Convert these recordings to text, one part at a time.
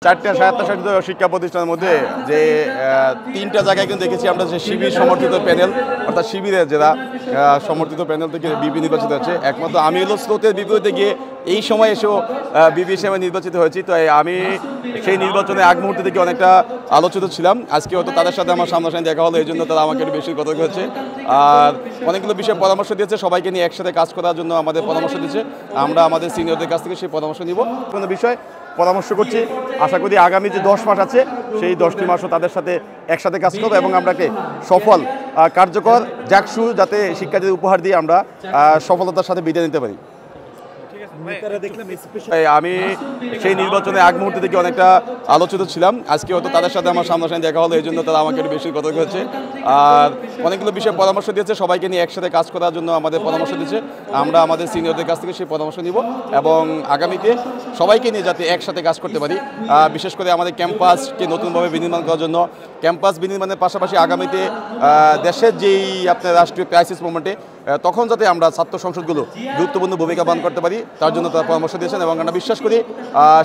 4টা স্বায়ত্তশাসিত শিক্ষা প্রতিষ্ঠানের মধ্যে যে 3টা জায়গায় কিন্তু দেখেছি আমরা যে শিবির সমর্থিত প্যানেল, অর্থাৎ শিবিরের যারা সমর্থিত প্যানেল থেকে বিপি নির্বাচিত হচ্ছে। একমাত্র আমি হলো স্রোতের বিপরীতে গিয়ে এই সময় এসেও বিপি হিসেবে নির্বাচিত হয়েছি। তো আমি সেই নির্বাচনে আগ মুহূর্তে থেকে অনেকটা আলোচিত ছিলাম। আজকে হয়তো তাদের সাথে আমার সামনাসামনি দেখা হলো, এই জন্য তারা আমাকে একটু বেশি কথা হয়েছে। আর অনেকগুলো বিষয়ে পরামর্শ দিয়েছে, সবাইকে নিয়ে একসাথে কাজ করার জন্য আমাদের পরামর্শ দিয়েছে। আমরা আমাদের সিনিয়রদের কাছ থেকে সেই পরামর্শ নিব। কোনো বিষয় পরামর্শ করছি, আশা করি আগামী যে 10 মাস আছে সেই 10টি মাসও তাদের সাথে একসাথে কাজ করবো এবং আমরাকে সফল কার্যকর জাকসু যাতে শিক্ষার্থীদের উপহার দিয়ে আমরা সফলতার সাথে বিদায় নিতে পারি। আমি সেই নির্বাচনে আগ মুহূর্তে থেকে অনেকটা আলোচিত ছিলাম। আজকে হয়তো তাদের সাথে আমার সামনাসামনি দেখা হলো, এই জন্য তারা আমাকে একটু বেশি কথা হয়েছে। আর অনেকগুলো বিষয়ে পরামর্শ দিয়েছে, সবাইকে নিয়ে একসাথে কাজ করার জন্য আমাদের পরামর্শ দিয়েছে। আমরা আমাদের সিনিয়রদের কাছ থেকে সেই পরামর্শ নিব এবং আগামীতে সবাইকে নিয়ে যাতে একসাথে কাজ করতে পারি। বিশেষ করে আমাদের ক্যাম্পাসকে নতুনভাবে বিনির্মাণ করার জন্য, ক্যাম্পাস বিনির্মাণের পাশাপাশি আগামীতে দেশের যেই আপনার রাষ্ট্রীয় ক্রাইসিস মোমেন্টে তখন যাতে আমরা ছাত্র সংসদগুলো গুরুত্বপূর্ণ ভূমিকা পালন করতে পারি তার জন্য তারা পরামর্শ দিয়েছেন। এবং আমরা বিশ্বাস করি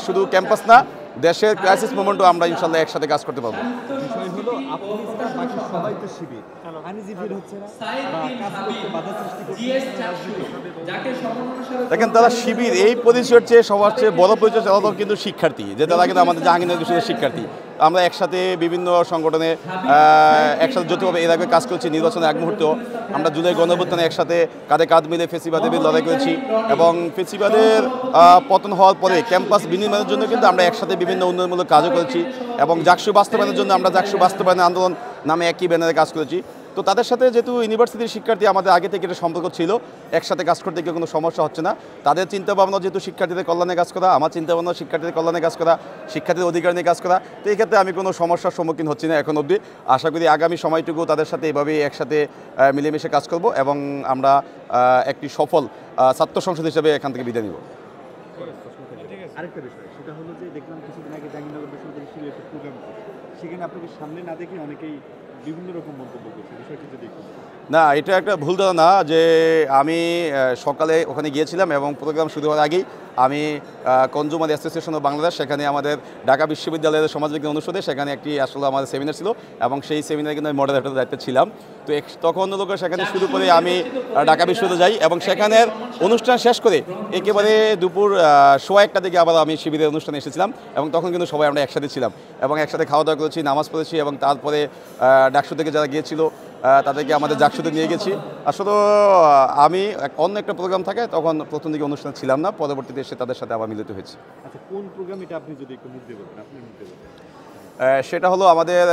শুধু ক্যাম্পাস না, দেশের ক্রাইসিস মোমেন্টও আমরা ইনশাল্লাহ একসাথে কাজ করতে পারবো। দেখেন, তারা শিবির এই পরিচয়ের চেয়ে সবার চেয়ে বড় পরিচয় চালাতো কিন্তু শিক্ষার্থী, যে তারা কিন্তু আমাদের জাহাঙ্গীরনগর বিশ্ববিদ্যালয়ের শিক্ষার্থী। আমরা একসাথে বিভিন্ন সংগঠনে একসাথে যৌথভাবে এর আগে কাজ করছি। নির্বাচনের এক মুহূর্ত আমরা জুলাই গণঅভ্যুত্থানে একসাথে কাঁধে কাঁধ মিলে ফেসিবাদের বিরুদ্ধে লড়াই করেছি এবং ফেসিবাদের পতন হওয়ার পরে ক্যাম্পাস বিনির্মাণের জন্য কিন্তু আমরা একসাথে বিভিন্ন উন্নয়নমূলক কাজও করেছি এবং জাকসু বাস্তবায়নের জন্য আমরা জাকসু বাস্তবায়ন আন্দোলন নামে একই ব্যানারে কাজ করেছি। তো তাদের সাথে যেহেতু ইউনিভার্সিটির শিক্ষার্থী আমাদের আগে থেকে একটা সম্পর্ক ছিল, একসাথে কাজ করতে গিয়ে কোনো সমস্যা হচ্ছে না। তাদের চিন্তাভাবনা যেহেতু শিক্ষার্থীদের কল্যাণে কাজ করা, আমার চিন্তাভাবনা শিক্ষার্থীদের কল্যাণে কাজ করা, শিক্ষার্থীদের অধিকার নিয়ে কাজ করা। তো এই ক্ষেত্রে আমি কোনো সমস্যার সম্মুখীন হচ্ছি না এখন অবধি। আশা করি আগামী সময়টুকু তাদের সাথে এভাবেই একসাথে মিলেমিশে কাজ করব এবং আমরা একটি সফল ছাত্র সংসদ হিসেবে এখান থেকে বিদায় নিব। আরেকটা বিষয়, সেটা হলো যে দেখলাম কিছুদিন আগে জাহাঙ্গীরনগর বিশ্ববিদ্যালয়ের একটা প্রোগ্রাম, সেখানে আপনাকে সামনে না দেখে অনেকেই বিভিন্ন রকম মন্তব্য করছে, বিষয়টি যদি একটু। না, এটা একটা ভুল ধারণা যে আমি সকালে ওখানে গিয়েছিলাম এবং প্রোগ্রাম শুরু হওয়ার আগেই আমি কনজুমার অ্যাসোসিয়েশন অফ বাংলাদেশ, সেখানে আমাদের ঢাকা বিশ্ববিদ্যালয়ের সমাজবিজ্ঞান অনুষদে সেখানে একটি আসলে আমাদের সেমিনার ছিল এবং সেই সেমিনারে কিন্তু আমি মডারেটরের দায়িত্বে ছিলাম। তো তখন লোকের সেখানে শুরু করে আমি ঢাকা বিশ্ববিদ্যালয়ে যাই এবং সেখানের অনুষ্ঠান শেষ করে একেবারে দুপুর 1:15 দিকে আবার আমি শিবিরের অনুষ্ঠানে এসেছিলাম এবং তখন কিন্তু সবাই আমরা একসাথে ছিলাম এবং একসাথে খাওয়া দাওয়া করেছি, নামাজ পড়েছি এবং তারপরে ডাকসু থেকে যারা গিয়েছিল তাদেরকে আমাদের জাকসুতে নিয়ে গেছি। আসলে আমি অন্য একটা প্রোগ্রাম থাকে তখন প্রথম দিকে অনুষ্ঠান ছিলাম না, পরবর্তীতে এসে তাদের সাথে আবার মিলিত হয়েছি। আচ্ছা, কোন প্রোগ্রাম এটা আপনি যদি একটু মুখ দিয়ে বলতেন, আপনি মুখ দিয়ে বলতেন? সেটা হলো আমাদের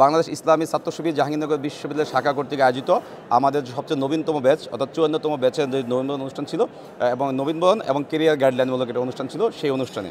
বাংলাদেশ ইসলামী ছাত্র শিবির জাহাঙ্গীরনগর বিশ্ববিদ্যালয়ের শাখা কর্তৃক আয়োজিত আমাদের সবচেয়ে নবীনতম ব্যাচ অর্থাৎ 54তম ব্যাচের যে নবীনবরণ অনুষ্ঠান ছিল এবং নবীনবরণ এবং কেরিয়ার গাইডলাইনমূলক একটা অনুষ্ঠান ছিল, সেই অনুষ্ঠানে